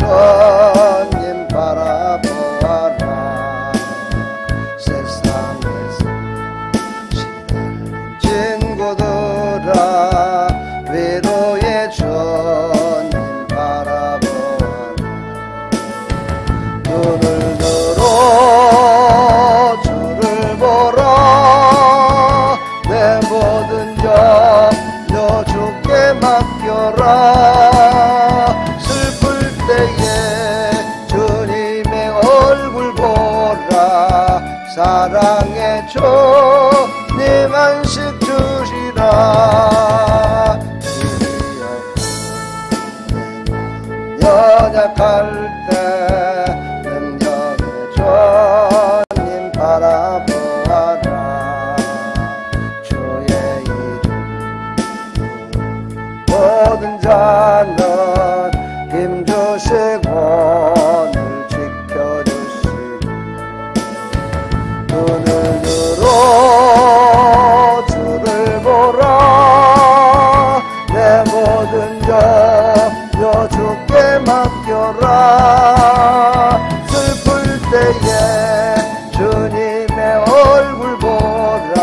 주님 바라보아라. 세상에서 시달린 친구들아 위로의 주님 바라보아라. 눈을 들어 주를 보라. 내 모든 염려 주께 맡겨라. 슬플 때에 주님의 얼굴 보라. 사랑의 주님 안식 주시라. 연약할 때 능력의 주님 바라보아라. 주의 이름 모든 자는 힘주시고 늘 지켜주시고 눈을 들어 주를 보라. 내 모든 염려 주께 맡겨라. 슬플 때에 주님의 얼굴 보라.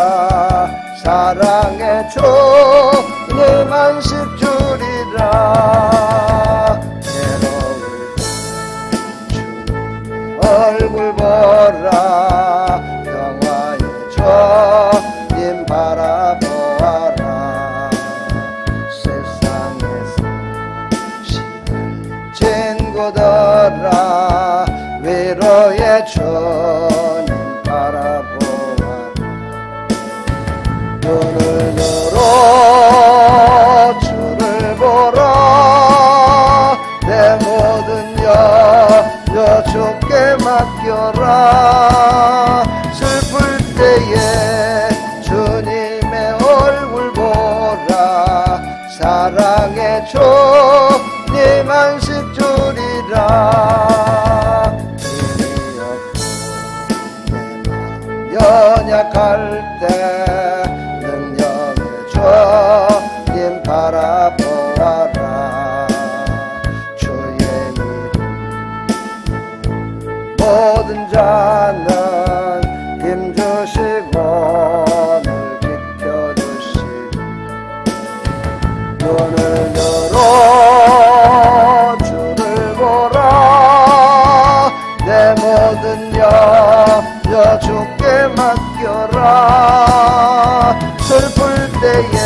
사랑의 주님 안식 주리라. 괴로울 때 주님의 얼굴 보라. 평화의 주님 바라보아라. 세상에서 시달린 친구들아 위로의 주님 바라보아라. 눈을 들어 주를 보라. 내 모든 염려 주께 맡겨라. 슬플 때에 주님의 얼굴 보라. 사랑의 주님 안식 주리라. 연약할 때 능력의 주님 바라보아라. 주의 이름 모든 자는 힘주시고 늘 지켜주시고 눈을 들어 주를 보라. 내 모든 염려 주께 맡겨라. 슬플 때에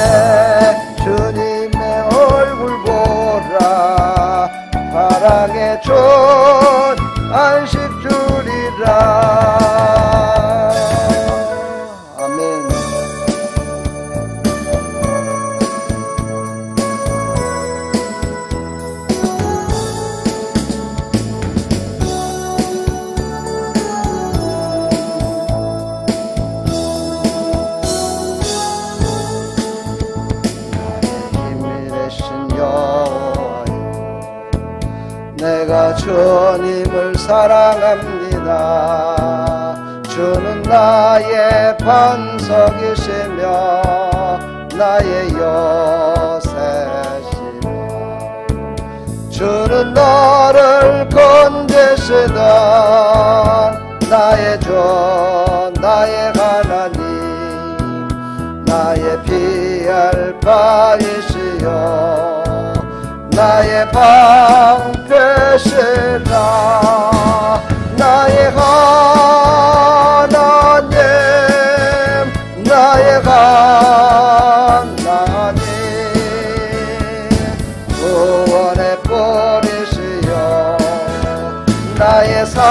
주님의 얼굴 보라. 사랑의 주 안식 주리라. 아멘. 내가 주님을 사랑합니다. 주는 나의 반석이시며 나의 요새시며 주는 나를 건지시던 나의 주 나의 하나님 나의 피할 바이시여 나의 방패시라. 나의 하나님 나의 하나님 구원의 뿌리시여 나의 산성이자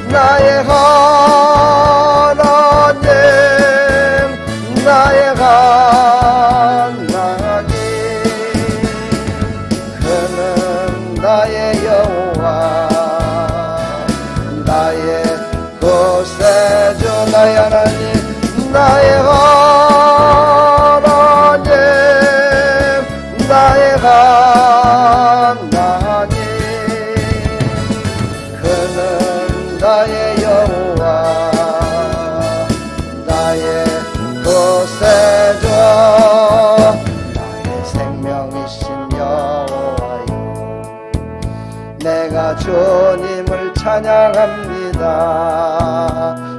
나의 하나님 나의 하나님 그는 나의 여호와 나의 구세주 나의 하나님 나의 하나님 나의 하나님 그는 나의 여호와 나의 구세주 나의 생명이시며 내가 주님을 찬양합니다.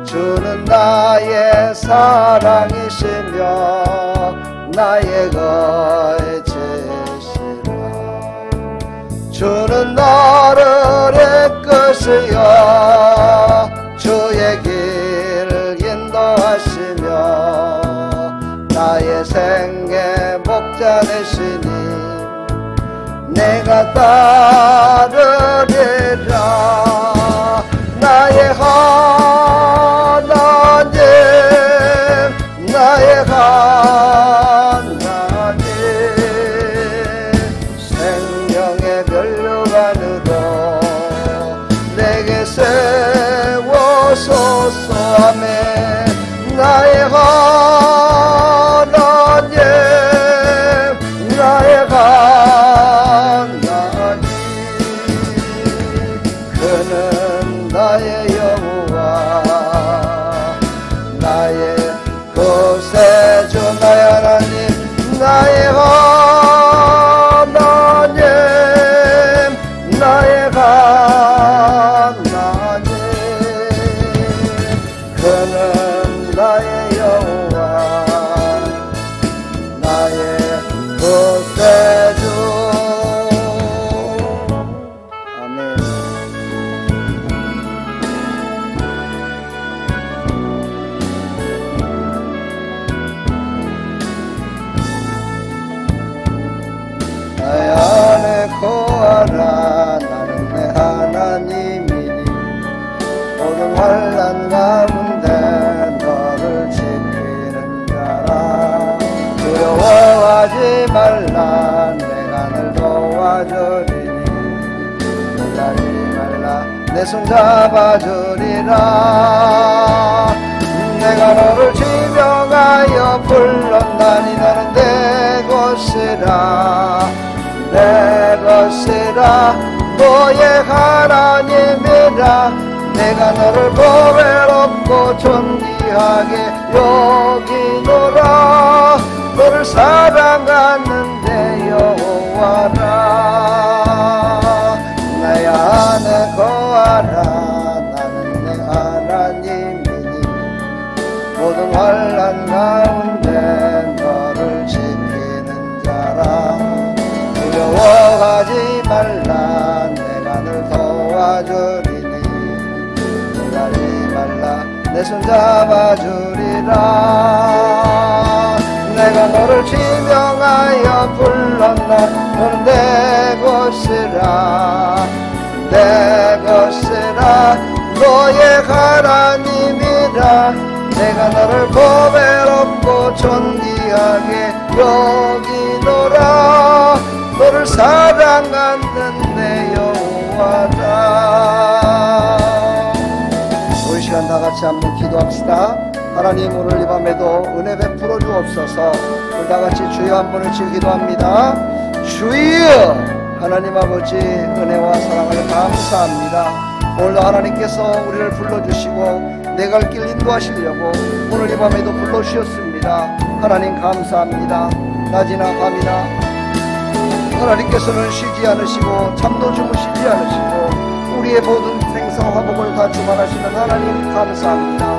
주는 나의 사랑이시며 나의 거처시라. 주는 나를 이끄시어 주의 길을 인도하시며 나의 생애 목자 되시니 내가 따르리라. 나의 하나님 나의 하나님 생명의 면류관으로 내게 세워소서. 아멘. 나의 하나님 나의 하나님 그는 나의 여호와 나의 구세주 나의 하나님 나의 하나님 나의 하나님 그는 나의 여호와 나의 구세주. 아멘. 나의 안에 거하라. 나는 내 하나님이니 모든 환난 가운데 너를 지키는 자라. 두려워하지 말라. 내가 늘 도와주리니 놀라지 말라. 내 손 잡아주리라. 내가 너를 지명하여 불렀나니 너는 내 것이라. 내 것이라. 너의 하나님이라. 내가 너를 보배롭고 존귀하게 여기노라. 너를 사랑하는 내 여호와라. 나의 안에 거하라. 나는 내 하나님이니 모든 환난 가운데 너를 지키는 자라. 두려워하지 말라. 내가 늘 도와주리니 놀라지 말라. 내 손 잡아주리라. 내가 너를 지명하여 불렀나. 너는 내 것이라. 내 것이라. 너의 하나님이라. 내가 너를 보배롭고 존귀하게 여기노라. 너를 사랑하는 내 여호와라. 우리 시간 다 같이 한번 기도합시다. 하나님 오늘 이 밤에도 은혜 베풀어 주옵소서. 우리 다 같이 주여 한 번 외치 기도합니다. 주여. 하나님 아버지 은혜와 사랑을 감사합니다. 오늘도 하나님께서 우리를 불러주시고 내 갈 길 인도하시려고 오늘 이 밤에도 불러주셨습니다. 하나님 감사합니다. 낮이나 밤이나 하나님께서는 쉬지 않으시고 잠도 주무시지 않으시고 우리의 모든 생사와 화복을 다 주관하시는 하나님 감사합니다.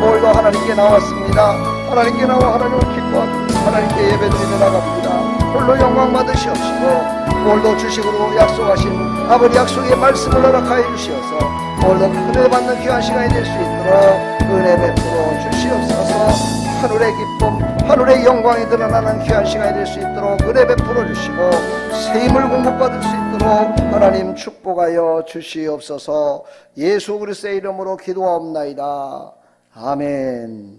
오늘도 하나님께 나왔습니다. 하나님께 나와 하나님을 기뻐하고 하나님께 예배드리며 나갑니다. 홀로 영광 받으시옵시고 오늘도 주식으로 약속하신 아버지 약속의 말씀을 허락하여 주시어서 오늘도 은혜 받는 귀한 시간이 될 수 있도록 은혜 베풀어 주시옵소서. 하늘의 기쁨 하늘의 영광이 드러나는 귀한 시간이 될 수 있도록 은혜 베풀어 주시고 새 힘을 공급받을 수 있도록 하나님 축복하여 주시옵소서. 예수 그리스도의 이름으로 기도하옵나이다. 아멘.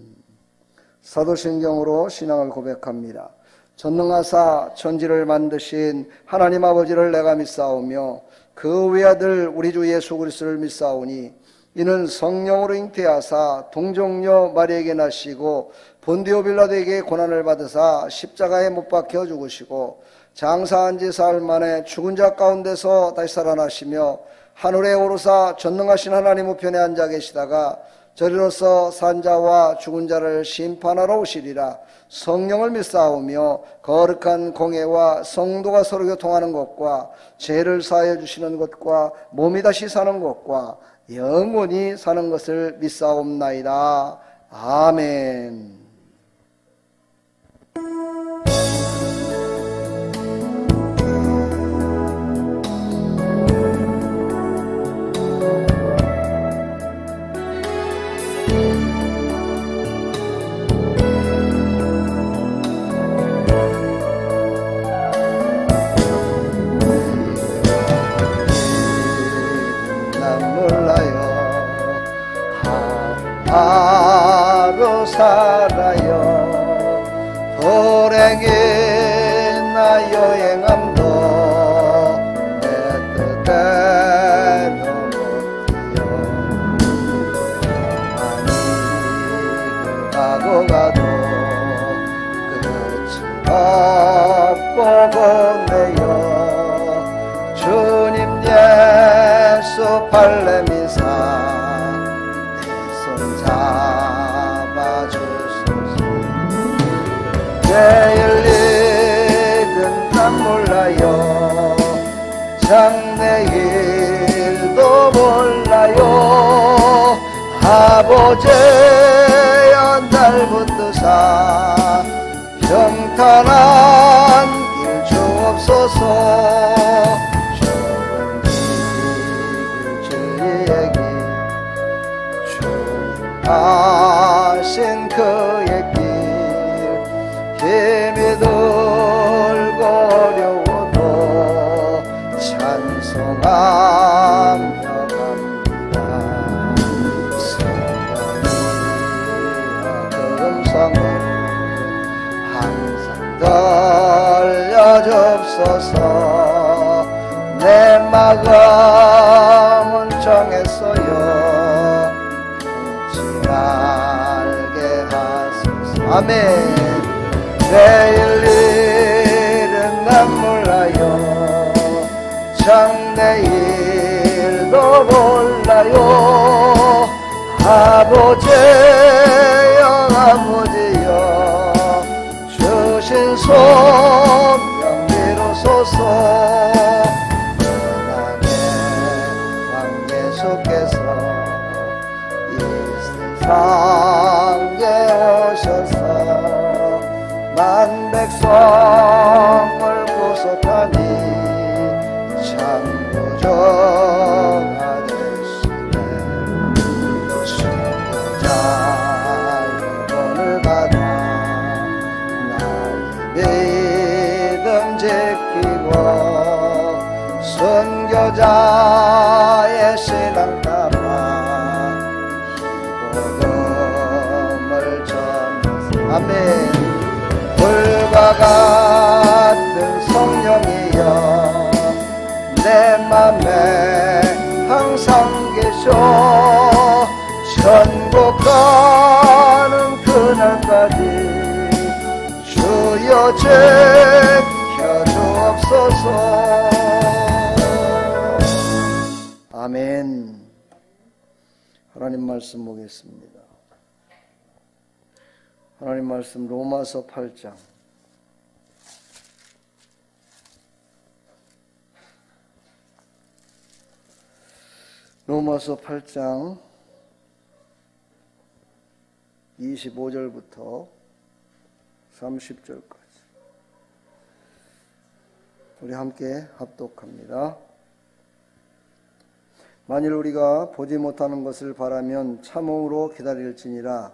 사도신경으로 신앙을 고백합니다. 전능하사 천지를 만드신 하나님 아버지를 내가 믿사오며 그 외아들 우리 주 예수 그리스도를 믿사오니 이는 성령으로 잉태하사 동정녀 마리에게 나시고 본디오 빌라도에게 고난을 받으사 십자가에 못 박혀 죽으시고 장사한 지 사흘 만에 죽은 자 가운데서 다시 살아나시며 하늘에 오르사 전능하신 하나님 우편에 앉아 계시다가 저리로서 산자와 죽은 자를 심판하러 오시리라. 성령을 믿사오며 거룩한 공회와 성도가 서로 교통하는 것과 죄를 사하여 주시는 것과 몸이 다시 사는 것과 영원히 사는 것을 믿사옵나이다. 아멘. 하루 살아요 돌에게 나 여행함도 내 뜻대로 못해요. 많이 가고 가도 끝이 없고 보네요. 주님 예수 발레미사 잡아주소서. 내일 일은 난 몰라요. 장래일도 몰라요. 아버지여 날 붙드사 평탄한 길 주옵소서. 하신 그의 길 힘이 들고 어려워도 찬송하며 갑니다. 성령이여 음성을 항상 들려줍소서. 내 마음은 정했어요. 알게 하소서. 아멘. 내일 일은 난 몰라요. 장래일도 몰라요. 아버지여 아버지여 주신 소명 이루소서. 하나님의 왕 예수께서 상에 오셔서 만 백성을 구속하니 참 구주가 되시네. 순교자 영혼을 받아 나의 믿음 지키고 순교자의 신앙 따라 아멘. 불과 같은 성령이여 내 맘에 항상 계셔. 천국 가는 그날까지 주여 지켜주옵소서. 아멘. 하나님 말씀 보겠습니다. 하나님 말씀 로마서 8장 로마서 8장 25절부터 30절까지 우리 함께 합독합니다. 만일 우리가 보지 못하는 것을 바라면 참음으로 기다릴지니라.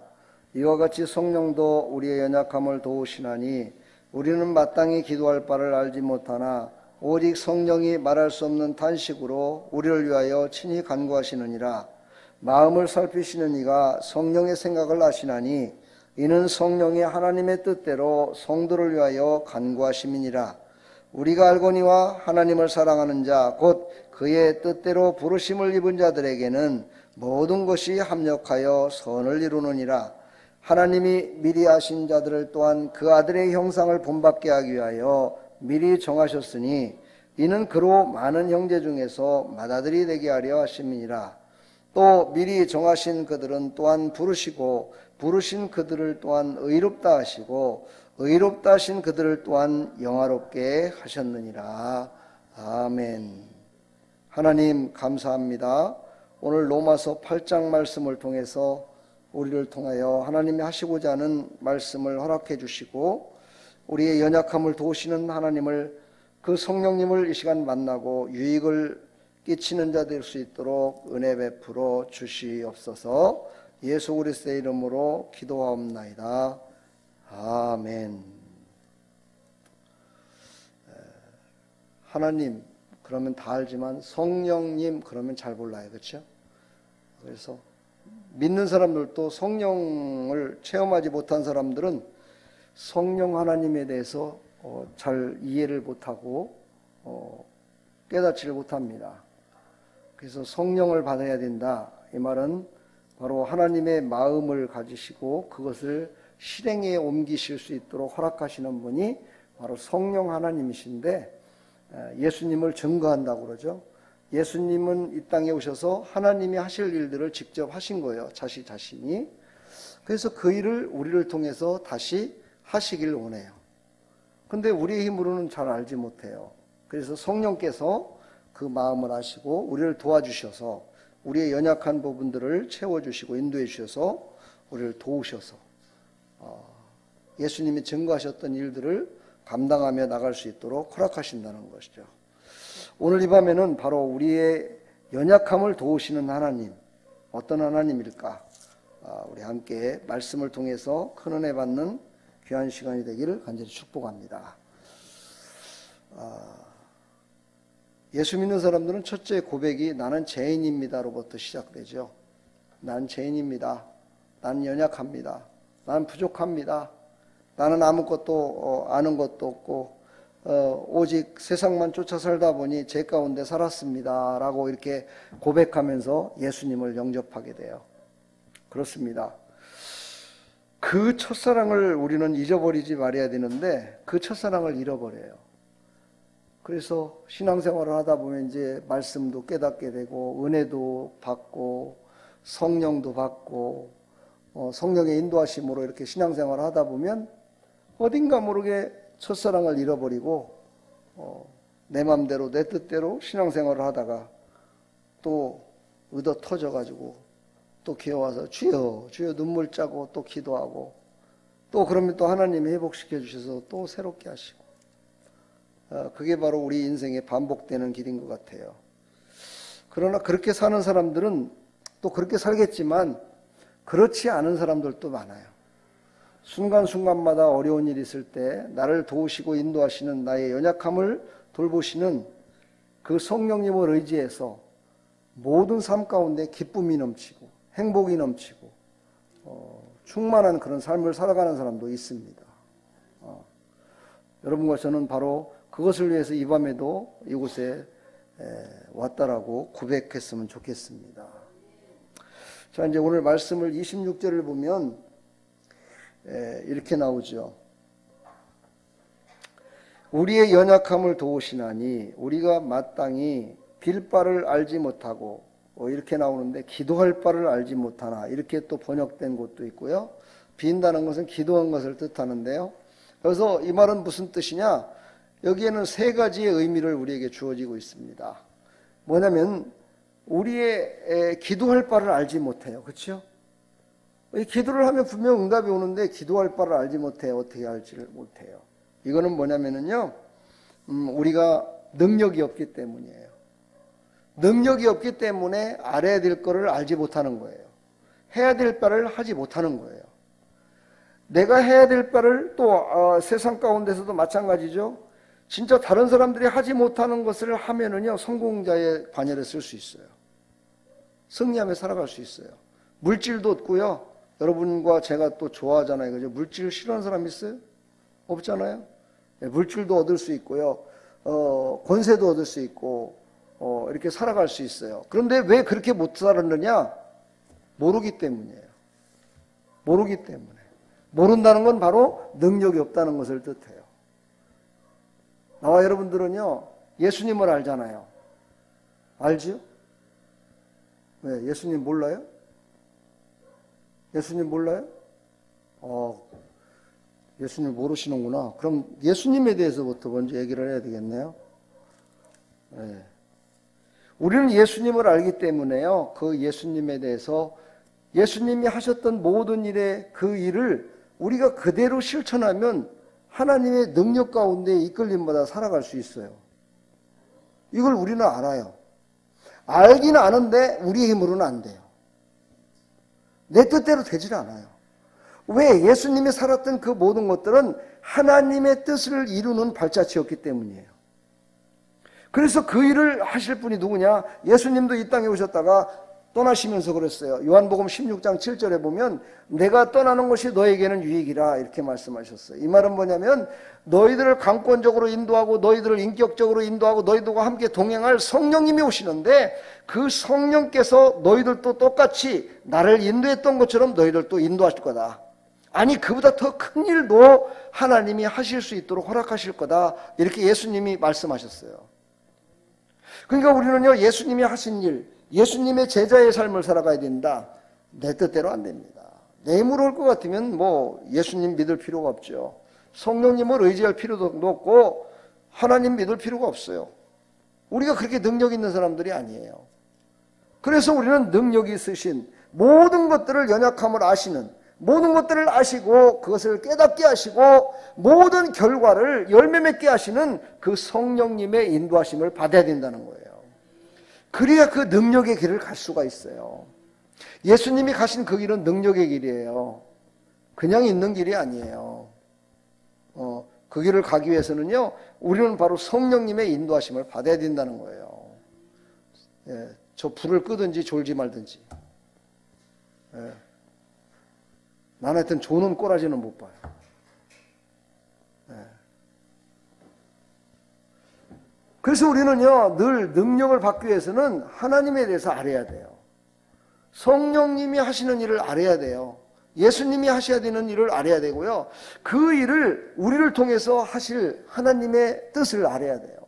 이와 같이 성령도 우리의 연약함을 도우시나니 우리는 마땅히 기도할 바를 알지 못하나 오직 성령이 말할 수 없는 탄식으로 우리를 위하여 친히 간구하시느니라. 마음을 살피시는 이가 성령의 생각을 아시나니 이는 성령이 하나님의 뜻대로 성도를 위하여 간구하심이니라. 우리가 알거니와 하나님을 사랑하는 자 곧 그의 뜻대로 부르심을 입은 자들에게는 모든 것이 합력하여 선을 이루느니라. 하나님이 미리 아신 자들을 또한 그 아들의 형상을 본받게 하기 위하여 미리 정하셨으니 이는 그로 많은 형제 중에서 맏아들이 되게 하려 하심이니라. 또 미리 정하신 그들은 또한 부르시고 부르신 그들을 또한 의롭다 하시고 의롭다 하신 그들을 또한 영화롭게 하셨느니라. 아멘. 하나님 감사합니다. 오늘 로마서 8장 말씀을 통해서 우리를 통하여 하나님이 하시고자 하는 말씀을 허락해 주시고 우리의 연약함을 도우시는 하나님을, 그 성령님을 이 시간 만나고 유익을 끼치는 자 될 수 있도록 은혜 베풀어 주시옵소서. 예수 그리스도의 이름으로 기도하옵나이다. 아멘. 하나님 그러면 다 알지만 성령님 그러면 잘 몰라요. 그렇죠? 그래서 믿는 사람들도 성령을 체험하지 못한 사람들은 성령 하나님에 대해서 잘 이해를 못하고 깨닫지를 못합니다. 그래서 성령을 받아야 된다. 이 말은 바로 하나님의 마음을 가지시고 그것을 실행에 옮기실 수 있도록 허락하시는 분이 바로 성령 하나님이신데, 예수님을 증거한다고 그러죠. 예수님은 이 땅에 오셔서 하나님이 하실 일들을 직접 하신 거예요. 자신이. 그래서 그 일을 우리를 통해서 다시 하시길 원해요. 근데 우리의 힘으로는 잘 알지 못해요. 그래서 성령께서 그 마음을 아시고 우리를 도와주셔서 우리의 연약한 부분들을 채워주시고 인도해 주셔서 우리를 도우셔서 예수님이 증거하셨던 일들을 감당하며 나갈 수 있도록 허락하신다는 것이죠. 오늘 이 밤에는 바로 우리의 연약함을 도우시는 하나님, 어떤 하나님일까? 우리 함께 말씀을 통해서 큰 은혜 받는 귀한 시간이 되기를 간절히 축복합니다. 예수 믿는 사람들은 첫째 고백이 나는 죄인입니다로부터 시작되죠. 나는 죄인입니다. 나는 연약합니다. 나는 부족합니다. 나는 아무것도 아는 것도 없고 오직 세상만 쫓아 살다 보니 죄 가운데 살았습니다 라고 이렇게 고백하면서 예수님을 영접하게 돼요. 그렇습니다. 그 첫사랑을 우리는 잊어버리지 말아야 되는데 그 첫사랑을 잃어버려요. 그래서 신앙생활을 하다 보면 이제 말씀도 깨닫게 되고 은혜도 받고 성령도 받고 성령의 인도하심으로 이렇게 신앙생활을 하다 보면 어딘가 모르게 첫사랑을 잃어버리고 내 맘대로 내 뜻대로 신앙생활을 하다가 또 의도 터져가지고 또 기어와서 주여 주여 눈물 짜고 또 기도하고 또 그러면 또 하나님이 회복시켜 주셔서 또 새롭게 하시고, 그게 바로 우리 인생의 반복되는 길인 것 같아요. 그러나 그렇게 사는 사람들은 또 그렇게 살겠지만 그렇지 않은 사람들도 많아요. 순간순간마다 어려운 일이 있을 때 나를 도우시고 인도하시는 나의 연약함을 돌보시는 그 성령님을 의지해서 모든 삶 가운데 기쁨이 넘치고 행복이 넘치고 충만한 그런 삶을 살아가는 사람도 있습니다. 여러분과 저는 바로 그것을 위해서 이 밤에도 이곳에 왔다라고 고백했으면 좋겠습니다. 자, 이제 오늘 말씀을 26절을 보면 이렇게 나오죠. 우리의 연약함을 도우시나니 우리가 마땅히 빌 바를 알지 못하고, 이렇게 나오는데 기도할 바를 알지 못하나, 이렇게 또 번역된 곳도 있고요. 빈다는 것은 기도한 것을 뜻하는데요. 그래서 이 말은 무슨 뜻이냐? 여기에는 세 가지의 의미를 우리에게 주어지고 있습니다. 뭐냐면 우리의 기도할 바를 알지 못해요. 그렇죠? 기도를 하면 분명 응답이 오는데 기도할 바를 알지 못해요. 어떻게 알지를 못해요. 이거는 뭐냐면요, 우리가 능력이 없기 때문이에요. 능력이 없기 때문에 알아야 될 거를 알지 못하는 거예요. 해야 될 바를 하지 못하는 거예요. 내가 해야 될 바를 또 세상 가운데서도 마찬가지죠. 진짜 다른 사람들이 하지 못하는 것을 하면은요, 성공자의 반열에 쓸 수 있어요. 승리하며 살아갈 수 있어요. 물질도 얻고요. 여러분과 제가 또 좋아하잖아요. 그죠? 물질 싫어하는 사람 있어요? 없잖아요. 네, 물질도 얻을 수 있고요. 권세도 얻을 수 있고, 이렇게 살아갈 수 있어요. 그런데 왜 그렇게 못 살았느냐? 모르기 때문이에요. 모르기 때문에. 모른다는 건 바로 능력이 없다는 것을 뜻해요. 나와 여러분들은요, 예수님을 알잖아요. 알죠? 왜? 예수님 몰라요? 예수님 몰라요? 예수님 모르시는구나. 그럼 예수님에 대해서부터 먼저 얘기를 해야 되겠네요. 네. 우리는 예수님을 알기 때문에요. 그 예수님에 대해서 예수님이 하셨던 모든 일의 그 일을 우리가 그대로 실천하면 하나님의 능력 가운데 이끌림마다 살아갈 수 있어요. 이걸 우리는 알아요. 알기는 아는데 우리의 힘으로는 안 돼요. 내 뜻대로 되질 않아요. 왜? 예수님이 살았던 그 모든 것들은 하나님의 뜻을 이루는 발자취였기 때문이에요. 그래서 그 일을 하실 분이 누구냐? 예수님도 이 땅에 오셨다가 떠나시면서 그랬어요. 요한복음 16장 7절에 보면 내가 떠나는 것이 너에게는 유익이라 이렇게 말씀하셨어요. 이 말은 뭐냐면 너희들을 강권적으로 인도하고 너희들을 인격적으로 인도하고 너희들과 함께 동행할 성령님이 오시는데 그 성령께서 너희들도 똑같이 나를 인도했던 것처럼 너희들도 인도하실 거다. 아니 그보다 더 큰 일도 하나님이 하실 수 있도록 허락하실 거다. 이렇게 예수님이 말씀하셨어요. 그러니까 우리는요 예수님이 하신 일, 예수님의 제자의 삶을 살아가야 된다. 내 뜻대로 안 됩니다. 내 힘으로 올 것 같으면 뭐 예수님 믿을 필요가 없죠. 성령님을 의지할 필요도 없고 하나님 믿을 필요가 없어요. 우리가 그렇게 능력 있는 사람들이 아니에요. 그래서 우리는 능력이 있으신 모든 것들을 연약함을 아시는 모든 것들을 아시고 그것을 깨닫게 하시고 모든 결과를 열매 맺게 하시는 그 성령님의 인도하심을 받아야 된다는 거예요. 그래야 그 능력의 길을 갈 수가 있어요. 예수님이 가신 그 길은 능력의 길이에요. 그냥 있는 길이 아니에요. 그 길을 가기 위해서는요, 우리는 바로 성령님의 인도하심을 받아야 된다는 거예요. 예, 저 불을 끄든지 졸지 말든지. 예. 나는 하여튼 조는 꼬라지는 못 봐요. 예. 그래서 우리는요, 늘 능력을 받기 위해서는 하나님에 대해서 알아야 돼요. 성령님이 하시는 일을 알아야 돼요. 예수님이 하셔야 되는 일을 알아야 되고요. 그 일을 우리를 통해서 하실 하나님의 뜻을 알아야 돼요.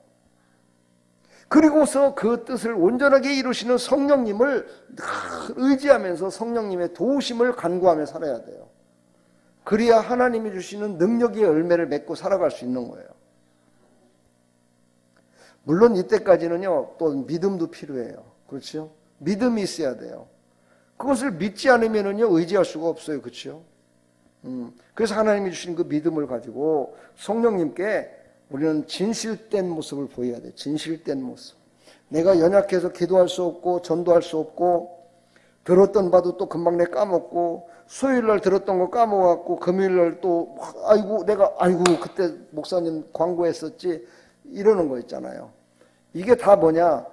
그리고서 그 뜻을 온전하게 이루시는 성령님을 의지하면서 성령님의 도우심을 간구하며 살아야 돼요. 그래야 하나님이 주시는 능력의 열매를 맺고 살아갈 수 있는 거예요. 물론 이때까지는요, 또 믿음도 필요해요. 그렇죠? 믿음이 있어야 돼요. 그것을 믿지 않으면은요, 의지할 수가 없어요. 그렇죠? 그래서 하나님이 주신 그 믿음을 가지고 성령님께 우리는 진실된 모습을 보여야 돼요. 진실된 모습. 내가 연약해서 기도할 수 없고 전도할 수 없고 들었던 바도 또 금방 내 까먹고 수요일날 들었던 거 까먹었고 금요일날 또 아이고 그때 목사님 광고했었지 이러는 거 있잖아요. 이게 다 뭐냐?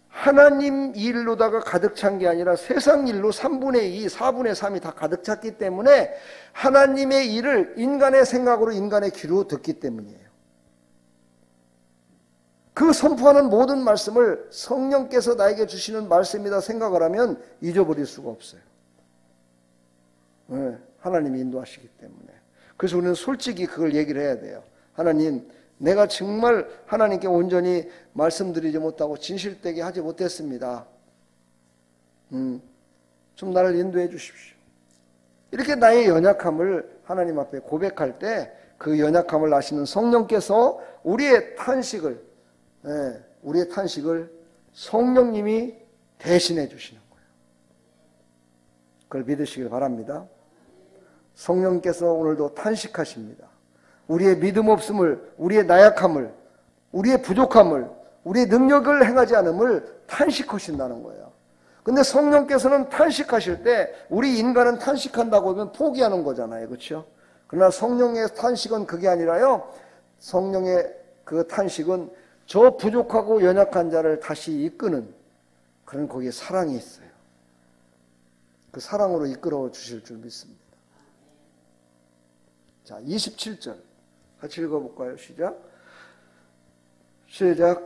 하나님 일로다가 가득 찬 게 아니라 세상 일로 3분의 2, 4분의 3이 다 가득 찼기 때문에 하나님의 일을 인간의 생각으로 인간의 귀로 듣기 때문이에요. 그 선포하는 모든 말씀을 성령께서 나에게 주시는 말씀이다 생각을 하면 잊어버릴 수가 없어요. 네, 하나님이 인도하시기 때문에. 그래서 우리는 솔직히 그걸 얘기를 해야 돼요. 하나님, 내가 정말 하나님께 온전히 말씀드리지 못하고 진실되게 하지 못했습니다. 좀 나를 인도해 주십시오. 이렇게 나의 연약함을 하나님 앞에 고백할 때 그 연약함을 아시는 성령께서 우리의 탄식을 성령님이 대신해 주시는 거예요. 그걸 믿으시길 바랍니다. 성령께서 오늘도 탄식하십니다. 우리의 믿음 없음을, 우리의 나약함을, 우리의 부족함을, 우리의 능력을 행하지 않음을 탄식하신다는 거예요. 근데 성령께서는 탄식하실 때 우리 인간은 탄식한다고 하면 포기하는 거잖아요. 그렇죠? 그러나 성령의 탄식은 그게 아니라요. 성령의 그 탄식은 저 부족하고 연약한 자를 다시 이끄는 그런 거기에 사랑이 있어요. 그 사랑으로 이끌어 주실 줄 믿습니다. 자, 27절 같이 읽어볼까요? 시작.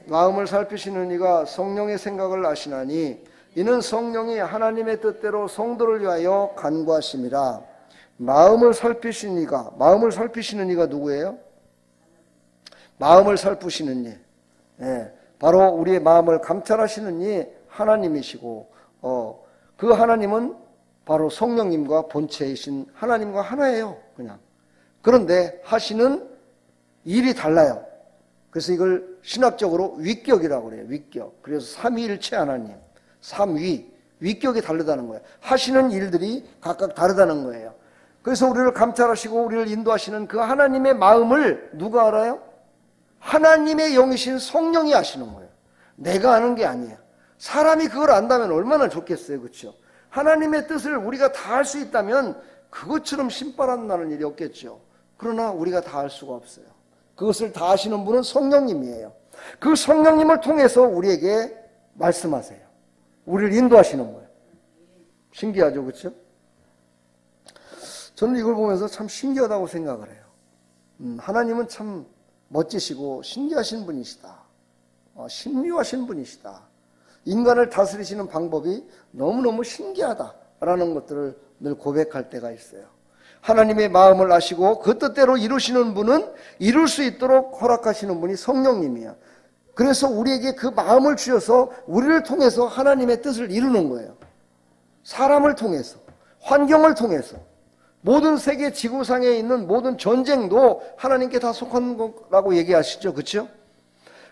마음을 살피시는 이가 성령의 생각을 아시나니 이는 성령이 하나님의 뜻대로 성도를 위하여 간구하심이라. 마음을 살피시는 이가 누구예요? 마음을 살피시는 이. 바로 우리의 마음을 감찰하시는 이 하나님이시고 그 하나님은 바로 성령님과 본체이신 하나님과 하나예요. 그냥. 그런데 하시는 일이 달라요. 그래서 이걸 신학적으로 위격이라고 그래요. 위격. 그래서 삼위일체 하나님, 삼위, 위격이 다르다는 거예요. 하시는 일들이 각각 다르다는 거예요. 그래서 우리를 감찰하시고 우리를 인도하시는 그 하나님의 마음을 누가 알아요? 하나님의 영이신 성령이 아시는 거예요. 내가 아는 게 아니에요. 사람이 그걸 안다면 얼마나 좋겠어요. 그렇죠? 하나님의 뜻을 우리가 다 할 수 있다면 그것처럼 신바람 나는 일이 없겠죠. 그러나 우리가 다 할 수가 없어요. 그것을 다 아시는 분은 성령님이에요. 그 성령님을 통해서 우리에게 말씀하세요. 우리를 인도하시는 거예요. 신기하죠, 그렇죠? 저는 이걸 보면서 참 신기하다고 생각을 해요. 하나님은 참 멋지시고 신기하신 분이시다. 신묘하신 분이시다. 인간을 다스리시는 방법이 너무너무 신기하다라는 것들을 늘 고백할 때가 있어요. 하나님의 마음을 아시고 그 뜻대로 이루시는 분은 이룰 수 있도록 허락하시는 분이 성령님이야. 그래서 우리에게 그 마음을 주셔서 우리를 통해서 하나님의 뜻을 이루는 거예요. 사람을 통해서, 환경을 통해서. 모든 세계 지구상에 있는 모든 전쟁도 하나님께 다 속한 거라고 얘기하시죠. 그렇죠?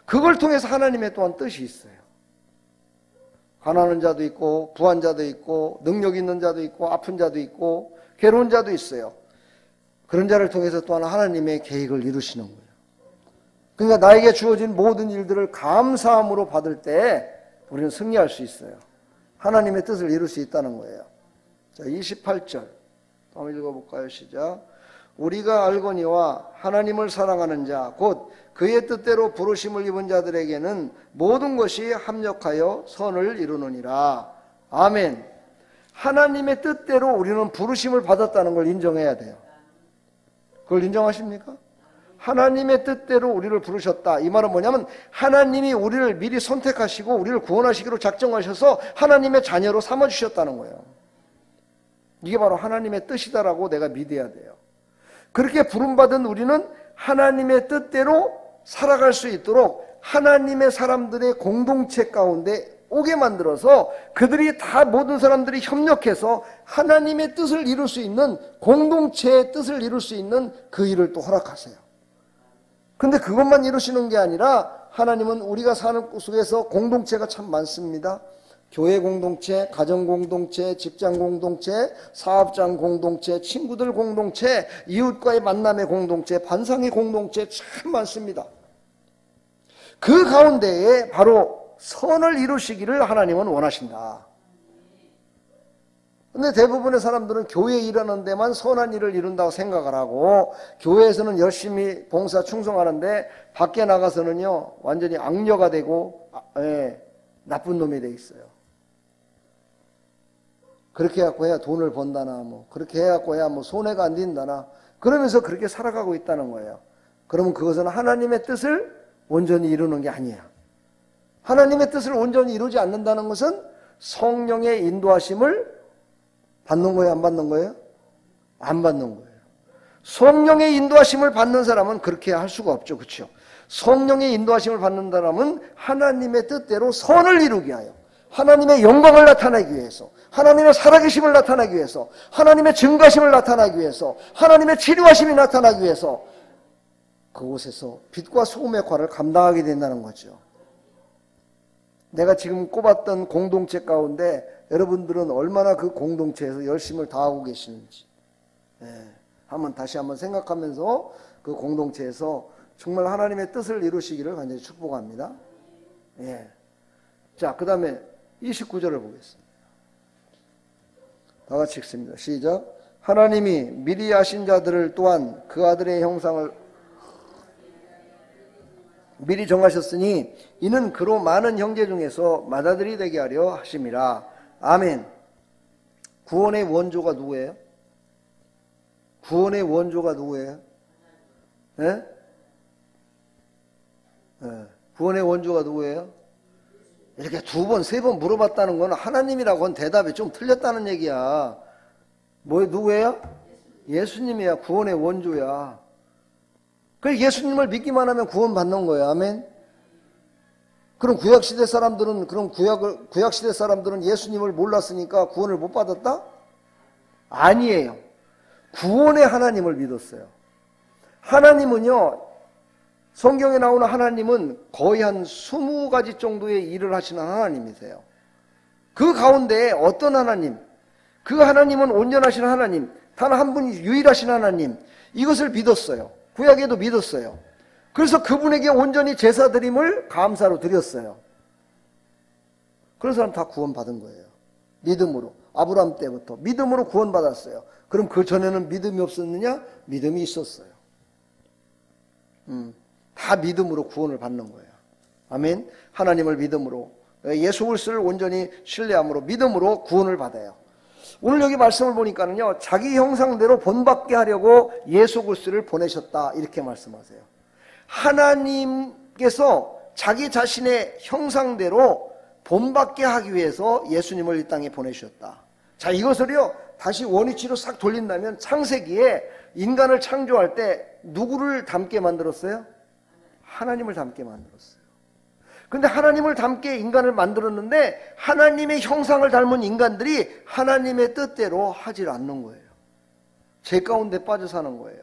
그걸 통해서 하나님의 또한 뜻이 있어요. 가난한 자도 있고 부한 자도 있고 능력 있는 자도 있고 아픈 자도 있고 괴로운 자도 있어요. 그런 자를 통해서 또한 하나님의 계획을 이루시는 거예요. 그러니까 나에게 주어진 모든 일들을 감사함으로 받을 때 우리는 승리할 수 있어요. 하나님의 뜻을 이룰 수 있다는 거예요. 자, 28절 한번 읽어볼까요? 시작. 우리가 알거니와 하나님을 사랑하는 자 곧 그의 뜻대로 부르심을 입은 자들에게는 모든 것이 합력하여 선을 이루느니라. 아멘. 하나님의 뜻대로 우리는 부르심을 받았다는 걸 인정해야 돼요. 그걸 인정하십니까? 하나님의 뜻대로 우리를 부르셨다. 이 말은 뭐냐면 하나님이 우리를 미리 선택하시고 우리를 구원하시기로 작정하셔서 하나님의 자녀로 삼아주셨다는 거예요. 이게 바로 하나님의 뜻이다라고 내가 믿어야 돼요. 그렇게 부름받은 우리는 하나님의 뜻대로 살아갈 수 있도록 하나님의 사람들의 공동체 가운데 오게 만들어서 그들이 다 모든 사람들이 협력해서 하나님의 뜻을 이룰 수 있는 공동체의 뜻을 이룰 수 있는 그 일을 또 허락하세요. 근데 그것만 이루시는 게 아니라 하나님은 우리가 사는 곳 속에서 공동체가 참 많습니다. 교회 공동체, 가정 공동체, 직장 공동체, 사업장 공동체, 친구들 공동체, 이웃과의 만남의 공동체, 반상의 공동체 참 많습니다. 그 가운데에 바로 선을 이루시기를 하나님은 원하신다. 근데 대부분의 사람들은 교회에 일하는 데만 선한 일을 이룬다고 생각을 하고 교회에서는 열심히 봉사 충성하는데 밖에 나가서는요 완전히 악녀가 되고 나쁜 놈이 돼 있어요. 그렇게 해갖고 해야 돈을 번다나 뭐 그렇게 해갖고 해야 뭐 손해가 안 된다나 그러면서 그렇게 살아가고 있다는 거예요. 그러면 그것은 하나님의 뜻을 온전히 이루는 게 아니야. 하나님의 뜻을 온전히 이루지 않는다는 것은 성령의 인도하심을 받는 거예요? 안 받는 거예요? 안 받는 거예요. 성령의 인도하심을 받는 사람은 그렇게 할 수가 없죠. 그렇죠? 성령의 인도하심을 받는 사람은 하나님의 뜻대로 선을 이루게 하여 하나님의 영광을 나타내기 위해서 하나님의 살아계심을 나타내기 위해서 하나님의 증거하심을 나타내기 위해서 하나님의 치료하심이 나타나기 위해서 그곳에서 빛과 소금의 역할을 감당하게 된다는 거죠. 내가 지금 꼽았던 공동체 가운데 여러분들은 얼마나 그 공동체에서 열심을 다하고 계시는지 다시 한번 생각하면서 그 공동체에서 정말 하나님의 뜻을 이루시기를 간절히 축복합니다. 자, 그 다음에 29절을 보겠습니다. 다 같이 읽습니다. 시작. 하나님이 미리 아신 자들을 또한 그 아들의 형상을 미리 정하셨으니 이는 그로 많은 형제 중에서 맏아들이 되게 하려 하심이라. 아멘. 구원의 원조가 누구예요? 구원의 원조가 누구예요? 구원의 원조가 누구예요? 이렇게 두 번, 세 번 물어봤다는 건 하나님이라고 한 대답이 좀 틀렸다는 얘기야. 누구예요? 예수님이야. 구원의 원조야. 그래서 예수님을 믿기만 하면 구원받는 거예요. 아멘. 그럼 구약시대 사람들은, 구약시대 사람들은 예수님을 몰랐으니까 구원을 못 받았다? 아니에요. 구원의 하나님을 믿었어요. 하나님은요, 성경에 나오는 하나님은 거의 한 20가지 정도의 일을 하시는 하나님이세요. 그 가운데 어떤 하나님, 그 하나님은 온전하신 하나님, 단 한 분이 유일하신 하나님, 이것을 믿었어요. 구약에도 믿었어요. 그래서 그분에게 온전히 제사 드림을 감사로 드렸어요. 그런 사람 다 구원받은 거예요. 믿음으로. 아브라함 때부터 믿음으로 구원받았어요. 그럼 그 전에는 믿음이 없었느냐? 믿음이 있었어요. 다 믿음으로 구원을 받는 거예요. 아멘. 하나님을 믿음으로, 예수 그리스도를 온전히 신뢰함으로, 믿음으로 구원을 받아요. 오늘 여기 말씀을 보니까는요, 자기 형상대로 본받게 하려고 예수 그리스도를 보내셨다, 이렇게 말씀하세요. 하나님께서 자기 자신의 형상대로 본받게 하기 위해서 예수님을 이 땅에 보내셨다. 자, 이것을요 다시 원위치로 싹 돌린다면, 창세기에 인간을 창조할 때 누구를 닮게 만들었어요? 하나님을 닮게 만들었어요. 근데 하나님을 닮게 인간을 만들었는데, 하나님의 형상을 닮은 인간들이 하나님의 뜻대로 하질 않는 거예요. 죄 가운데 빠져 사는 거예요.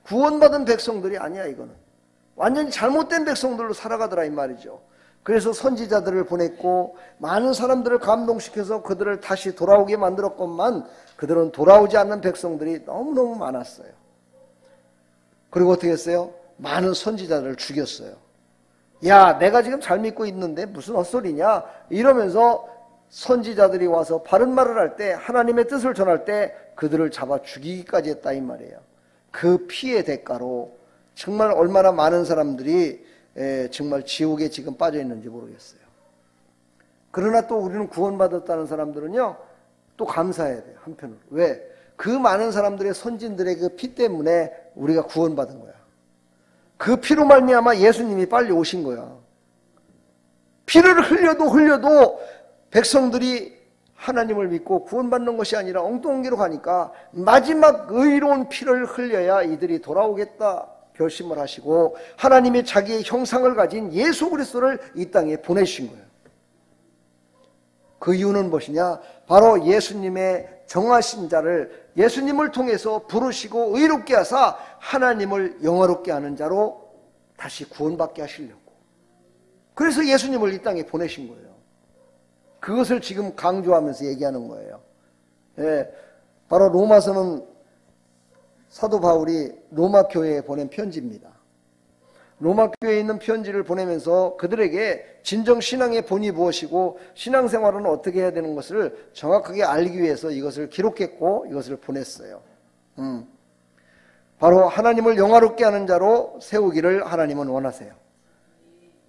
구원받은 백성들이 아니야. 이거는 완전히 잘못된 백성들로 살아가더라, 이 말이죠. 그래서 선지자들을 보냈고 많은 사람들을 감동시켜서 그들을 다시 돌아오게 만들었건만, 그들은 돌아오지 않는 백성들이 너무너무 많았어요. 그리고 어떻게 했어요? 많은 선지자들을 죽였어요. 야, 내가 지금 잘 믿고 있는데 무슨 헛소리냐, 이러면서 선지자들이 와서 바른 말을 할 때, 하나님의 뜻을 전할 때 그들을 잡아 죽이기까지 했다, 이 말이에요. 그 피의 대가로 정말 얼마나 많은 사람들이 정말 지옥에 지금 빠져 있는지 모르겠어요. 그러나 또 우리는 구원받았다는 사람들은요, 또 감사해야 돼요, 한편으로. 왜? 그 많은 사람들의, 선진들의 그 피 때문에 우리가 구원받은 거야. 그 피로 말미암아 예수님이 빨리 오신 거야. 피를 흘려도 백성들이 하나님을 믿고 구원받는 것이 아니라 엉뚱한 길로 가니까 마지막 의로운 피를 흘려야 이들이 돌아오겠다 결심을 하시고, 하나님이 자기의 형상을 가진 예수 그리스도를 이 땅에 보내신 거예요. 그 이유는 무엇이냐? 바로 예수님의 정하신 자를, 예수님을 통해서 부르시고 의롭게 하사 하나님을 영화롭게 하는 자로 다시 구원받게 하시려고. 그래서 예수님을 이 땅에 보내신 거예요. 그것을 지금 강조하면서 얘기하는 거예요. 예, 바로 로마서는 사도 바울이 로마 교회에 보낸 편지입니다. 로마 교회에 있는 편지를 보내면서 그들에게 진정 신앙의 본이 무엇이고 신앙생활은 어떻게 해야 되는 것을 정확하게 알기 위해서 이것을 기록했고 이것을 보냈어요. 바로 하나님을 영화롭게 하는 자로 세우기를 하나님은 원하세요.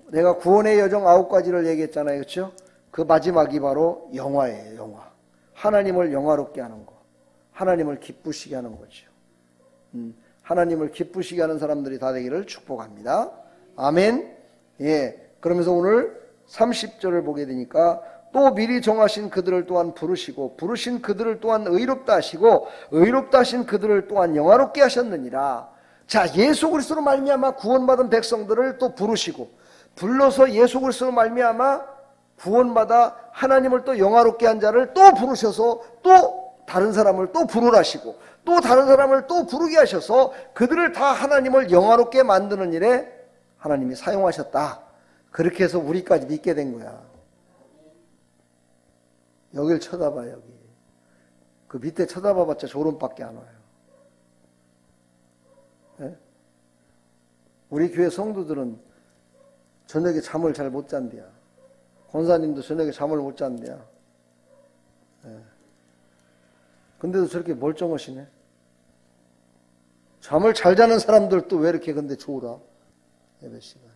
내가 구원의 여정 9가지를 얘기했잖아요, 그렇죠? 그 마지막이 바로 영화예요. 영화. 하나님을 영화롭게 하는 거, 하나님을 기쁘시게 하는 거죠. 하나님을 기쁘시게 하는 사람들이 다 되기를 축복합니다. 아멘. 예. 그러면서 오늘 30절을 보게 되니까, 또 미리 정하신 그들을 또한 부르시고 부르신 그들을 또한 의롭다 하시고 의롭다 하신 그들을 또한 영화롭게 하셨느니라. 자, 예수 그리스도로 말미암아 구원받은 백성들을 또 부르시고, 불러서 예수 그리스도로 말미암아 구원받아 하나님을 또 영화롭게 한 자를 또 부르셔서 또 다른 사람을 또 부르라시고 또 다른 사람을 또 부르게 하셔서 그들을 다 하나님을 영화롭게 만드는 일에 하나님이 사용하셨다. 그렇게 해서 우리까지 믿게 된 거야. 여길 쳐다봐. 여기 그 밑에 쳐다봐봤자 조롱밖에 안 와요. 네? 우리 교회 성도들은 저녁에 잠을 잘 못 잔대야. 권사님도 저녁에 잠을 못 잔대야. 네. 근데도 저렇게 멀쩡하시네. 잠을 잘 자는 사람들도 왜 이렇게 근데 좋으라? 예배 시간에.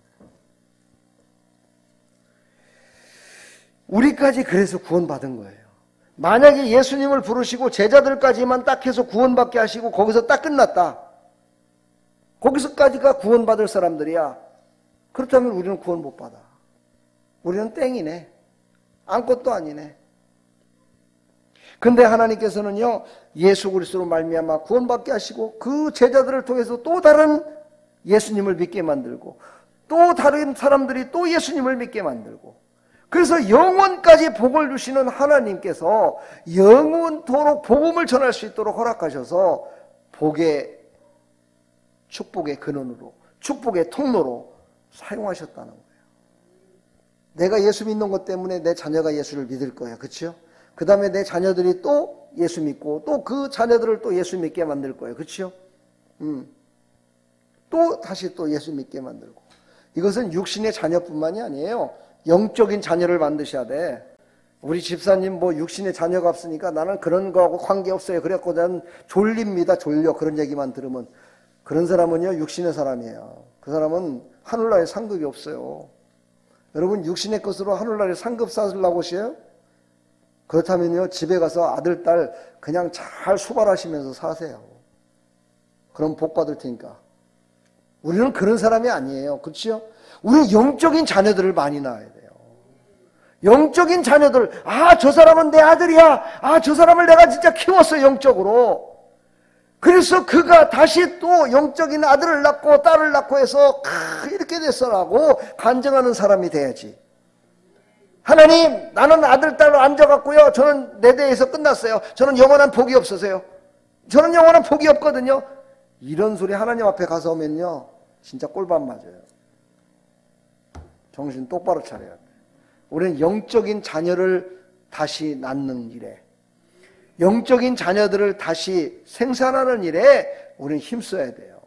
우리까지 그래서 구원받은 거예요. 만약에 예수님을 부르시고 제자들까지만 딱 해서 구원받게 하시고 거기서 딱 끝났다. 거기서까지가 구원받을 사람들이야. 그렇다면 우리는 구원 못 받아. 우리는 땡이네. 아무것도 아니네. 근데 하나님께서는요, 예수 그리스도로 말미암아 구원받게 하시고 그 제자들을 통해서 또 다른 예수님을 믿게 만들고 또 다른 사람들이 또 예수님을 믿게 만들고, 그래서 영원까지 복을 주시는 하나님께서 영원토록 복음을 전할 수 있도록 허락하셔서 복의, 축복의 근원으로, 축복의 통로로 사용하셨다는 거예요. 내가 예수 믿는 것 때문에 내 자녀가 예수를 믿을 거야. 그렇죠? 그 다음에 내 자녀들이 또 예수 믿고 또 그 자녀들을 또 예수 믿게 만들 거예요. 그렇죠? 또 다시 또 예수 믿게 만들고. 이것은 육신의 자녀뿐만이 아니에요. 영적인 자녀를 만드셔야 돼. 우리 집사님 뭐 육신의 자녀가 없으니까 나는 그런 거하고 관계없어요. 그래갖고 난 졸립니다. 졸려. 그런 얘기만 들으면. 그런 사람은요, 육신의 사람이에요. 그 사람은 하늘나라에 상급이 없어요. 여러분, 육신의 것으로 하늘나라에 상급 쌓으려고 하세요? 그렇다면요, 집에 가서 아들, 딸 그냥 잘 수발하시면서 사세요. 그럼 복 받을 테니까. 우리는 그런 사람이 아니에요. 그렇죠? 우리는 영적인 자녀들을 많이 낳아야 돼요. 영적인 자녀들, 저 사람은 내 아들이야. 저 사람을 내가 진짜 키웠어, 영적으로. 그래서 그가 다시 또 영적인 아들을 낳고 딸을 낳고 해서 이렇게 됐어라고 간증하는 사람이 돼야지. 하나님, 나는 아들, 딸로 앉아갖고요, 저는 내 대에서 끝났어요. 저는 영원한 복이 없어서요. 저는 영원한 복이 없거든요. 이런 소리 하나님 앞에 가서 오면요, 진짜 꼴밥 맞아요. 정신 똑바로 차려야 돼. 우리는 영적인 자녀를 다시 낳는 일에, 영적인 자녀들을 다시 생산하는 일에 우리는 힘써야 돼요.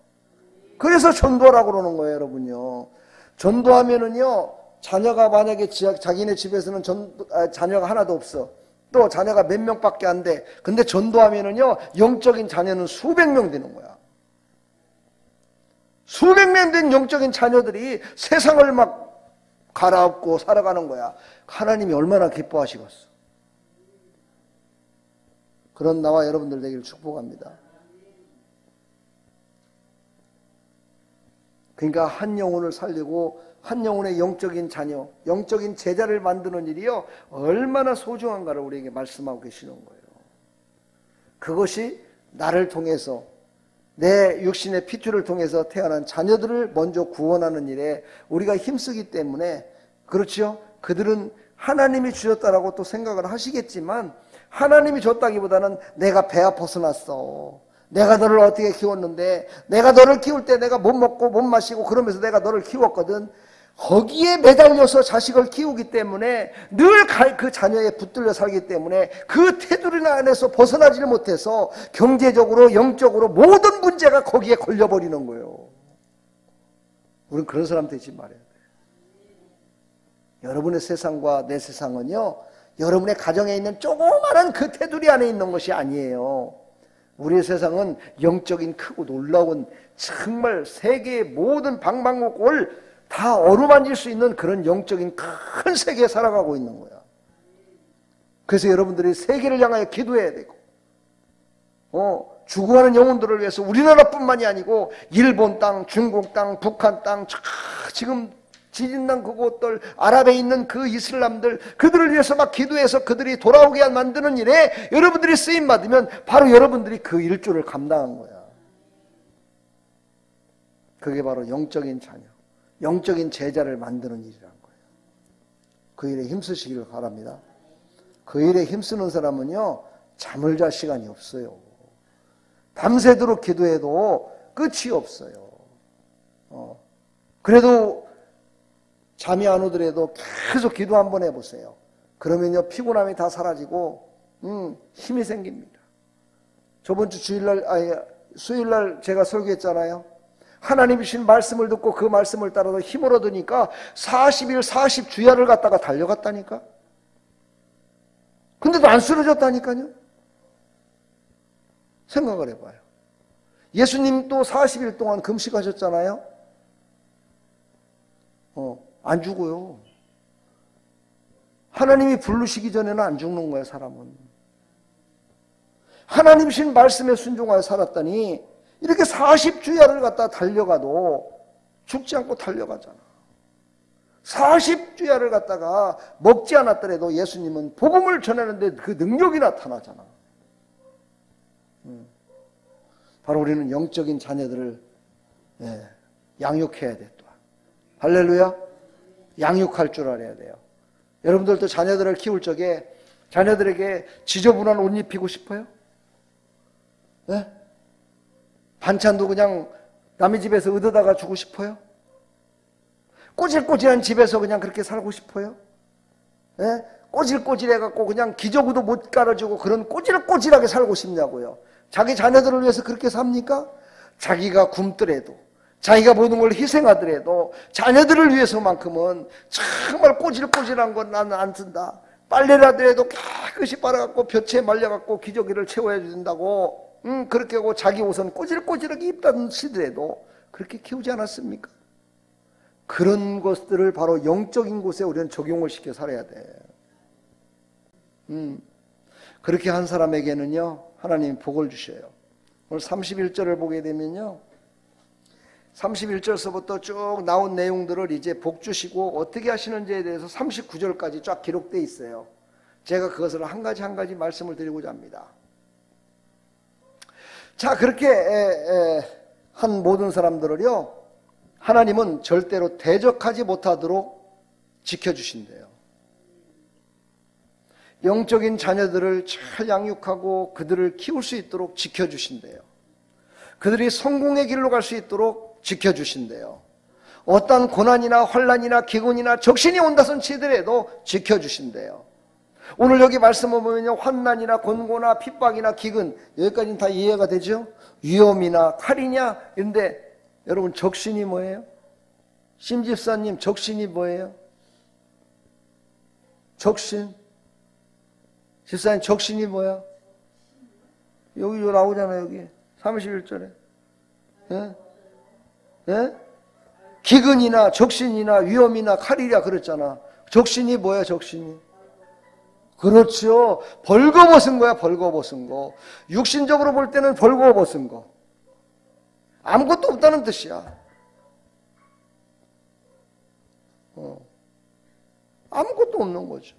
그래서 전도하라고 그러는 거예요, 여러분요. 전도하면은요, 자녀가 만약에 자기네 집에서는 자녀가 하나도 없어. 또 자녀가 몇 명밖에 안 돼. 근데 전도하면은요, 영적인 자녀는 수백 명 되는 거야. 수백 명 된 영적인 자녀들이 세상을 막 갈아엎고 살아가는 거야. 하나님이 얼마나 기뻐하시겠어. 그런 나와 여러분들 되기를 축복합니다. 그러니까 한 영혼을 살리고 한 영혼의 영적인 자녀, 영적인 제자를 만드는 일이요, 얼마나 소중한가를 우리에게 말씀하고 계시는 거예요. 그것이 나를 통해서, 내 육신의 피투를 통해서 태어난 자녀들을 먼저 구원하는 일에 우리가 힘쓰기 때문에, 그렇죠? 그들은 하나님이 주셨다라고 또 생각을 하시겠지만, 하나님이 줬다기보다는 내가 배 아파서 났어. 내가 너를 어떻게 키웠는데, 내가 너를 키울 때 내가 못 먹고 못 마시고 그러면서 내가 너를 키웠거든. 거기에 매달려서 자식을 키우기 때문에 늘 그 자녀에 붙들려 살기 때문에 그 테두리 안에서 벗어나지를 못해서 경제적으로, 영적으로 모든 문제가 거기에 걸려버리는 거예요. 우리는 그런 사람 되지 말아야 돼요. 여러분의 세상과 내 세상은요, 여러분의 가정에 있는 조그마한 그 테두리 안에 있는 것이 아니에요. 우리의 세상은 영적인 크고 놀라운, 정말 세계의 모든 방방곡곡을 다 어루만질 수 있는 그런 영적인 큰 세계에 살아가고 있는 거야. 그래서 여러분들이 세계를 향하여 기도해야 되고, 죽어가는 영혼들을 위해서 우리나라뿐만이 아니고 일본 땅, 중국 땅, 북한 땅, 지금 지진난 그곳들, 아랍에 있는 그 이슬람들, 그들을 위해서 막 기도해서 그들이 돌아오게 만드는 일에 여러분들이 쓰임 받으면 바로 여러분들이 그 일조를 감당한 거야. 그게 바로 영적인 자녀, 영적인 제자를 만드는 일이란 거예요. 그 일에 힘쓰시기를 바랍니다. 그 일에 힘쓰는 사람은요, 잠을 잘 시간이 없어요. 밤새도록 기도해도 끝이 없어요. 그래도 잠이 안 오더라도 계속 기도 한번 해보세요. 그러면요, 피곤함이 다 사라지고 힘이 생깁니다. 저번 주 수요일날 제가 설교했잖아요. 하나님이 주신 말씀을 듣고 그 말씀을 따라서 힘을 얻으니까 40일 40주야를 갖다가 달려갔다니까. 근데도 안 쓰러졌다니까요. 생각을 해봐요. 예수님도 40일 동안 금식하셨잖아요. 안 죽어요. 하나님이 부르시기 전에는 안 죽는 거예요, 사람은. 하나님 신 말씀에 순종하여 살았더니 이렇게 40주야를 갖다 달려가도 죽지 않고 달려가잖아. 40주야를 갖다가 먹지 않았더라도 예수님은 복음을 전하는데 그 능력이 나타나잖아. 바로 우리는 영적인 자녀들을 양육해야 돼. 할렐루야. 양육할 줄 알아야 돼요. 여러분들도 자녀들을 키울 적에 자녀들에게 지저분한 옷 입히고 싶어요? 네? 반찬도 그냥 남의 집에서 얻어다가 주고 싶어요? 꼬질꼬질한 집에서 그냥 그렇게 살고 싶어요? 네? 꼬질꼬질해갖고 그냥 기저구도 못 깔아주고 그런 꼬질꼬질하게 살고 싶냐고요. 자기 자녀들을 위해서 그렇게 삽니까? 자기가 굶더라도, 자기가 모든 걸 희생하더라도 자녀들을 위해서만큼은 정말 꼬질꼬질한 건 나는 안 쓴다. 빨래를 하더라도 깨끗이 빨아갖고 볕에 말려갖고 기저귀를 채워야 된다고, 그렇게 하고 자기 옷은 꼬질꼬질하게 입다 치더라도 그렇게 키우지 않았습니까? 그런 것들을 바로 영적인 곳에 우리는 적용을 시켜 살아야 돼. 그렇게 한 사람에게는요, 하나님이 복을 주셔요. 오늘 31절을 보게 되면요, 31절서부터 쭉 나온 내용들을 이제 복 주시고 어떻게 하시는지에 대해서 39절까지 쫙 기록되어 있어요. 제가 그것을 한 가지 한 가지 말씀을 드리고자 합니다. 자, 그렇게 한 모든 사람들을요, 하나님은 절대로 대적하지 못하도록 지켜주신대요. 영적인 자녀들을 잘 양육하고 그들을 키울 수 있도록 지켜주신대요. 그들이 성공의 길로 갈 수 있도록 지켜주신대요. 어떠한 고난이나 환난이나 기근이나 적신이 온다선 치더라도 지켜주신대요. 오늘 여기 말씀을 보면요, 환난이나 곤고나 핍박이나 기근, 여기까지는 다 이해가 되죠? 위험이나 칼이냐? 그런데 여러분, 적신이 뭐예요? 심집사님, 적신이 뭐예요? 적신. 집사님, 적신이 뭐야? 여기 나오잖아요, 여기. 31절에. 예? 예? 기근이나 적신이나 위험이나 칼이랴 그랬잖아. 적신이 뭐야, 적신이? 그렇죠. 벌거벗은 거야, 벌거벗은 거. 육신적으로 볼 때는 벌거벗은 거. 아무것도 없다는 뜻이야. 아무것도 없는 거죠.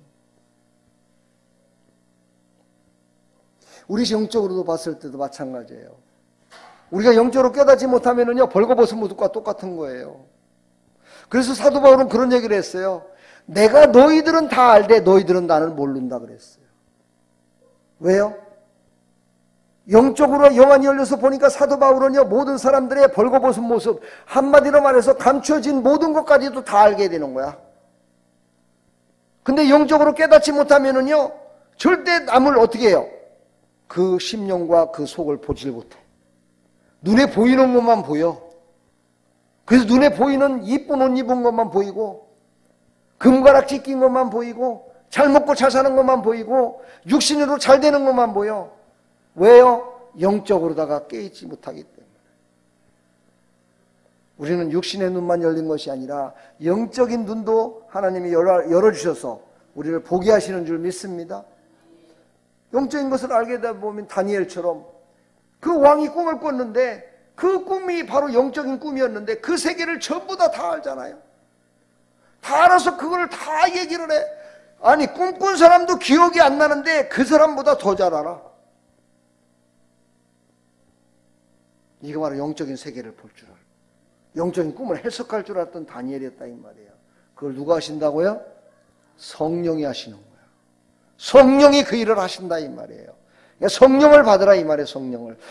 우리 영적으로도 봤을 때도 마찬가지예요. 우리가 영적으로 깨닫지 못하면은요, 벌거벗은 모습과 똑같은 거예요. 그래서 사도 바울은 그런 얘기를 했어요. 내가 너희들은 다 알되 너희들은 나를 모른다 그랬어요. 왜요? 영적으로 영안이 열려서 보니까 사도 바울은요, 모든 사람들의 벌거벗은 모습, 한마디로 말해서 감춰진 모든 것까지도 다 알게 되는 거야. 근데 영적으로 깨닫지 못하면은요, 절대 남을 어떻게 해요? 그 심령과 그 속을 보질 못해. 눈에 보이는 것만 보여. 그래서 눈에 보이는 이쁜 옷 입은 것만 보이고, 금가락지 낀 것만 보이고, 잘 먹고 잘 사는 것만 보이고, 육신으로 잘 되는 것만 보여. 왜요? 영적으로다가 깨있지 못하기 때문에. 우리는 육신의 눈만 열린 것이 아니라 영적인 눈도 하나님이 열어주셔서 우리를 보게 하시는 줄 믿습니다. 영적인 것을 알게 되다 보면 다니엘처럼 그 왕이 꿈을 꿨는데 그 꿈이 바로 영적인 꿈이었는데 그 세계를 전부 다 알잖아요. 다 알아서 그걸 다 얘기를 해. 아니, 꿈꾼 사람도 기억이 안 나는데 그 사람보다 더 잘 알아. 이거 바로 영적인 세계를 볼 줄 알아. 영적인 꿈을 해석할 줄 알았던 다니엘이었다 이 말이에요. 그걸 누가 하신다고요? 성령이 하시는 거예요. 성령이 그 일을 하신다 이 말이에요. 성령을 받으라 이 말이에요.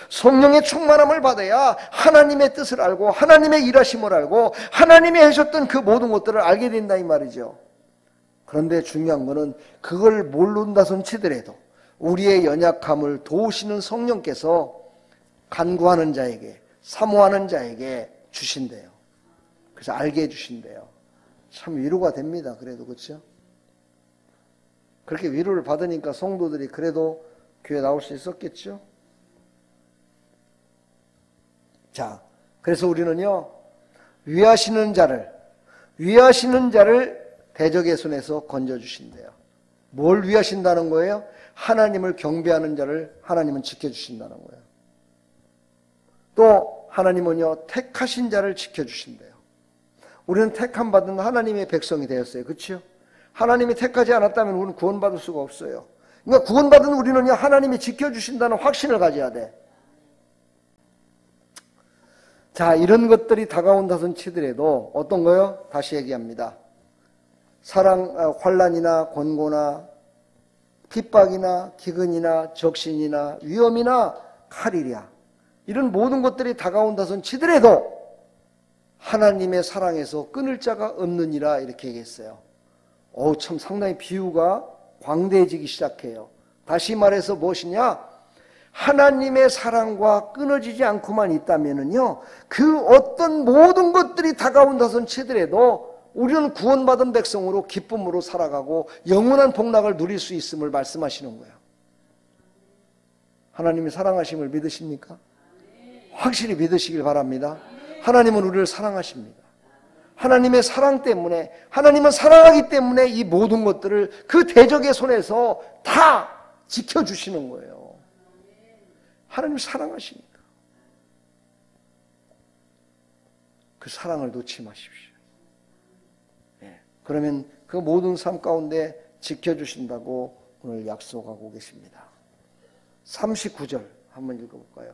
성령의 충만함을 받아야 하나님의 뜻을 알고 하나님의 일하심을 알고 하나님이 하셨던 그 모든 것들을 알게 된다 이 말이죠. 그런데 중요한 거는 그걸 모른다손 치더라도 우리의 연약함을 도우시는 성령께서 간구하는 자에게, 사모하는 자에게 주신대요. 그래서 알게 해주신대요. 참 위로가 됩니다. 그래도 그렇죠? 그렇게 위로를 받으니까 성도들이 그래도 교회 나올 수 있었겠죠? 자, 그래서 우리는요, 위하시는 자를 대적의 손에서 건져주신대요. 뭘 위하신다는 거예요? 하나님을 경배하는 자를 하나님은 지켜주신다는 거예요. 또 하나님은요, 택하신 자를 지켜주신대요. 우리는 택함 받은 하나님의 백성이 되었어요. 그렇죠? 하나님이 택하지 않았다면 우리는 구원받을 수가 없어요. 그러니까 구원받은 우리는요, 하나님이 지켜주신다는 확신을 가져야 돼. 자, 이런 것들이 다가온다선 치더라도 어떤 거요? 다시 얘기합니다. 환난이나 권고나 핍박이나 기근이나 적신이나 위험이나 칼이랴, 이런 모든 것들이 다가온다선 치더라도 하나님의 사랑에서 끊을 자가 없느니라, 이렇게 얘기했어요. 참 상당히 비유가 광대해지기 시작해요. 다시 말해서 무엇이냐? 하나님의 사랑과 끊어지지 않고만 있다면은요, 그 어떤 모든 것들이 다가온다선 치더라도 우리는 구원받은 백성으로 기쁨으로 살아가고 영원한 복락을 누릴 수 있음을 말씀하시는 거예요. 하나님이 사랑하심을 믿으십니까? 확실히 믿으시길 바랍니다. 하나님은 우리를 사랑하십니다. 하나님의 사랑 때문에, 하나님은 사랑하기 때문에 이 모든 것들을 그 대적의 손에서 다 지켜주시는 거예요. 하나님 사랑하시니까. 그 사랑을 놓지 마십시오. 그러면 그 모든 삶 가운데 지켜주신다고 오늘 약속하고 계십니다. 39절 한번 읽어볼까요?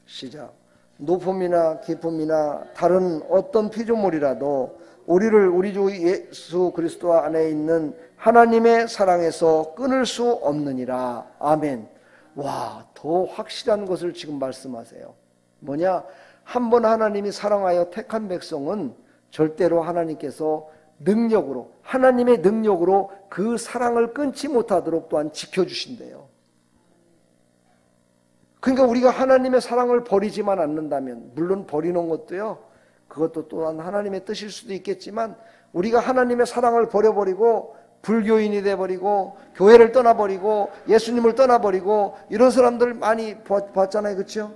시작. 높음이나 깊음이나 다른 어떤 피조물이라도 우리를 우리 주 예수 그리스도 안에 있는 하나님의 사랑에서 끊을 수 없느니라. 아멘. 와, 더 확실한 것을 지금 말씀하세요. 뭐냐? 한번 하나님이 사랑하여 택한 백성은 절대로 하나님께서 능력으로, 하나님의 능력으로 그 사랑을 끊지 못하도록 또한 지켜주신대요. 그러니까 우리가 하나님의 사랑을 버리지만 않는다면, 물론 버리는 것도요, 그것도 또한 하나님의 뜻일 수도 있겠지만, 우리가 하나님의 사랑을 버려버리고 불교인이 돼버리고 교회를 떠나버리고 예수님을 떠나버리고 이런 사람들 많이 봤잖아요. 그렇죠?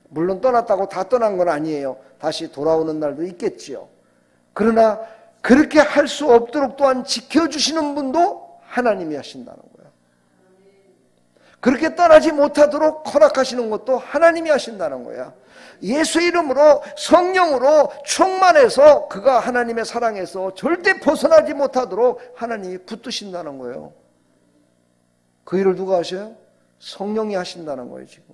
물론 떠났다고 다 떠난 건 아니에요. 다시 돌아오는 날도 있겠지요. 그러나 그렇게 할 수 없도록 또한 지켜주시는 분도 하나님이 하신다는 거예요. 그렇게 떠나지 못하도록 허락하시는 것도 하나님이 하신다는 거야. 예수 이름으로 성령으로 충만해서 그가 하나님의 사랑에서 절대 벗어나지 못하도록 하나님이 붙드신다는 거예요. 그 일을 누가 하셔요? 성령이 하신다는 거예요. 지금